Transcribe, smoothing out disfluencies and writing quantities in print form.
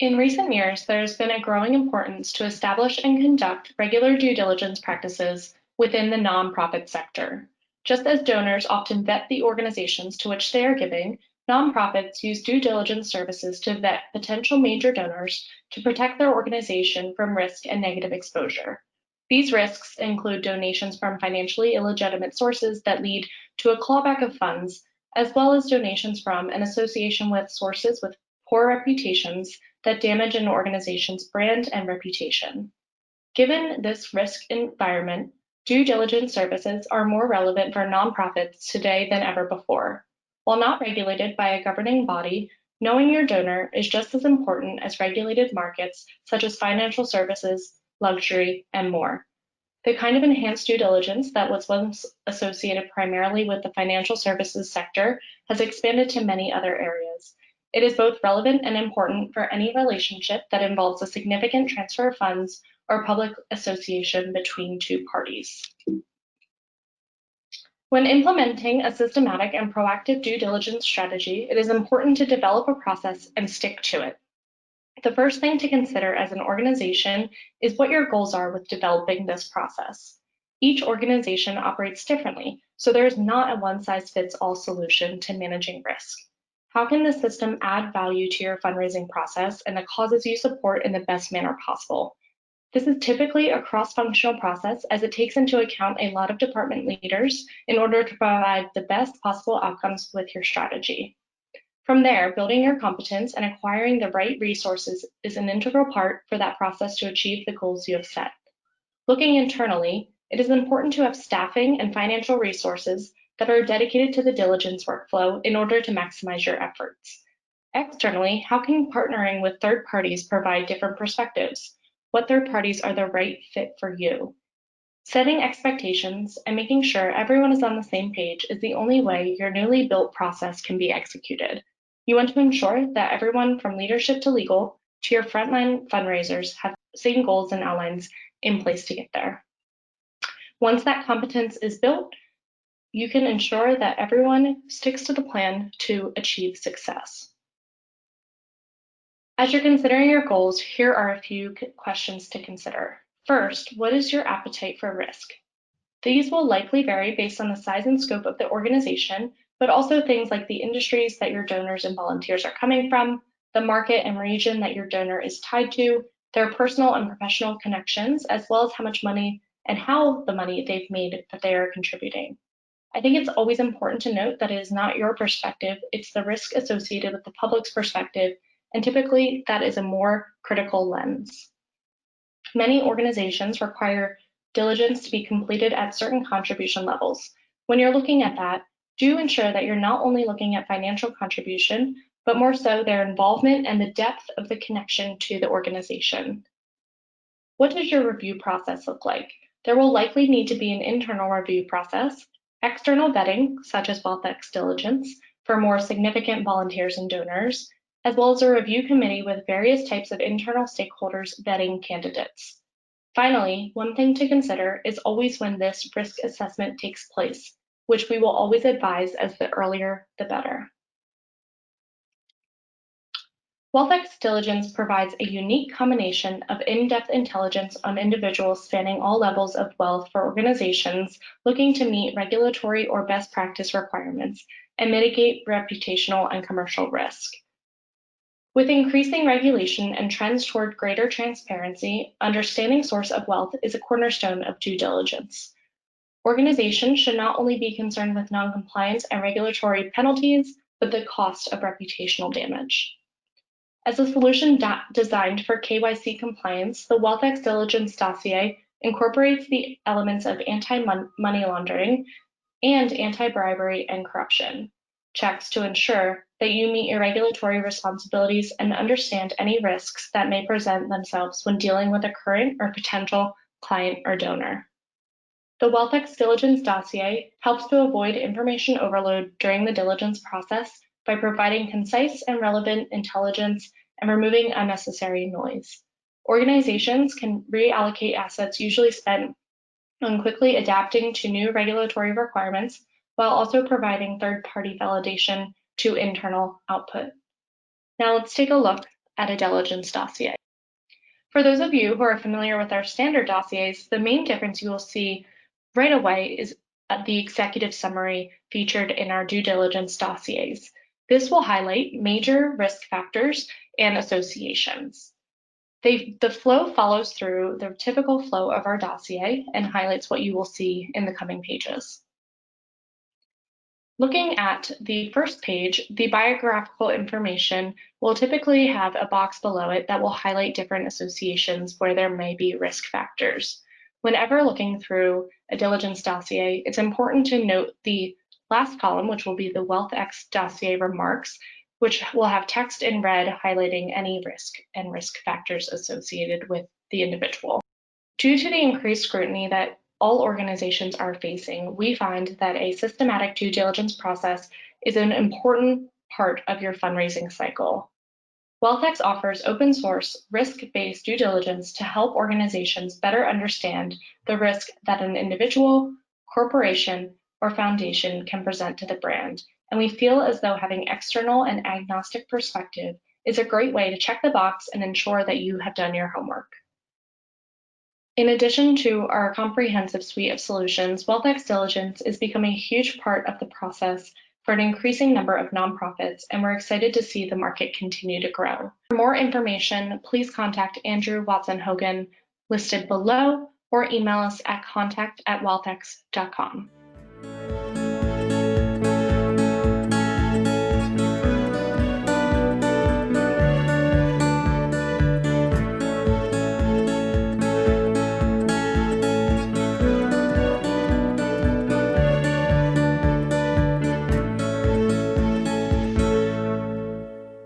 In recent years, there's been a growing importance to establish and conduct regular due diligence practices within the nonprofit sector. Just as donors often vet the organizations to which they are giving, nonprofits use due diligence services to vet potential major donors to protect their organization from risk and negative exposure. These risks include donations from financially illegitimate sources that lead to a clawback of funds, as well as donations from an association with sources with poor reputations that damage an organization's brand and reputation. Given this risk environment, due diligence services are more relevant for nonprofits today than ever before. While not regulated by a governing body, knowing your donor is just as important as regulated markets such as financial services, luxury, and more. The kind of enhanced due diligence that was once associated primarily with the financial services sector has expanded to many other areas. It is both relevant and important for any relationship that involves a significant transfer of funds or public association between two parties. When implementing a systematic and proactive due diligence strategy, it is important to develop a process and stick to it. The first thing to consider as an organization is what your goals are with developing this process. Each organization operates differently, so there is not a one-size-fits-all solution to managing risk. How can the system add value to your fundraising process and the causes you support in the best manner possible? This is typically a cross-functional process as it takes into account a lot of department leaders in order to provide the best possible outcomes with your strategy. From there, building your competence and acquiring the right resources is an integral part for that process to achieve the goals you have set. Looking internally, it is important to have staffing and financial resources that are dedicated to the diligence workflow in order to maximize your efforts. Externally, how can partnering with third parties provide different perspectives? What third parties are the right fit for you? Setting expectations and making sure everyone is on the same page is the only way your newly built process can be executed. You want to ensure that everyone from leadership to legal to your frontline fundraisers have the same goals and outlines in place to get there. Once that competence is built, you can ensure that everyone sticks to the plan to achieve success. As you're considering your goals, here are a few questions to consider. First, what is your appetite for risk? These will likely vary based on the size and scope of the organization, but also things like the industries that your donors and volunteers are coming from, the market and region that your donor is tied to, their personal and professional connections, as well as how much money and how the money they've made that they are contributing. I think it's always important to note that it is not your perspective, it's the risk associated with the public's perspective, and typically that is a more critical lens. Many organizations require diligence to be completed at certain contribution levels. When you're looking at that, do ensure that you're not only looking at financial contribution, but more so their involvement and the depth of the connection to the organization. What does your review process look like? There will likely need to be an internal review process, external vetting, such as WealthX Diligence, for more significant volunteers and donors, as well as a review committee with various types of internal stakeholders vetting candidates. Finally, one thing to consider is always when this risk assessment takes place, which we will always advise as the earlier, the better. WealthX Diligence provides a unique combination of in-depth intelligence on individuals spanning all levels of wealth for organizations looking to meet regulatory or best practice requirements and mitigate reputational and commercial risk. With increasing regulation and trends toward greater transparency, understanding source of wealth is a cornerstone of due diligence. Organizations should not only be concerned with noncompliance and regulatory penalties, but the cost of reputational damage. As a solution designed for KYC compliance, the WealthX Diligence dossier incorporates the elements of anti-money laundering and anti-bribery and corruption checks to ensure that you meet your regulatory responsibilities and understand any risks that may present themselves when dealing with a current or potential client or donor. The WealthX Diligence dossier helps to avoid information overload during the diligence process by providing concise and relevant intelligence and removing unnecessary noise. Organizations can reallocate assets usually spent on quickly adapting to new regulatory requirements while also providing third-party validation to internal output. Now let's take a look at a diligence dossier. For those of you who are familiar with our standard dossiers, the main difference you will see right away is the executive summary featured in our due diligence dossiers. This will highlight major risk factors and associations. The flow follows through the typical flow of our dossier and highlights what you will see in the coming pages. Looking at the first page, the biographical information will typically have a box below it that will highlight different associations where there may be risk factors. Whenever looking through a diligence dossier, it's important to note the last column, which will be the WealthX dossier remarks, which will have text in red highlighting any risk and risk factors associated with the individual. Due to the increased scrutiny that all organizations are facing, we find that a systematic due diligence process is an important part of your fundraising cycle. WealthX offers open source, risk-based due diligence to help organizations better understand the risk that an individual, corporation, or foundation can present to the brand. And we feel as though having external and agnostic perspective is a great way to check the box and ensure that you have done your homework. In addition to our comprehensive suite of solutions, WealthX Diligence is becoming a huge part of the process for an increasing number of nonprofits, and we're excited to see the market continue to grow. For more information, please contact Andrew Watson Hogan listed below or email us at contact@wealthx.com.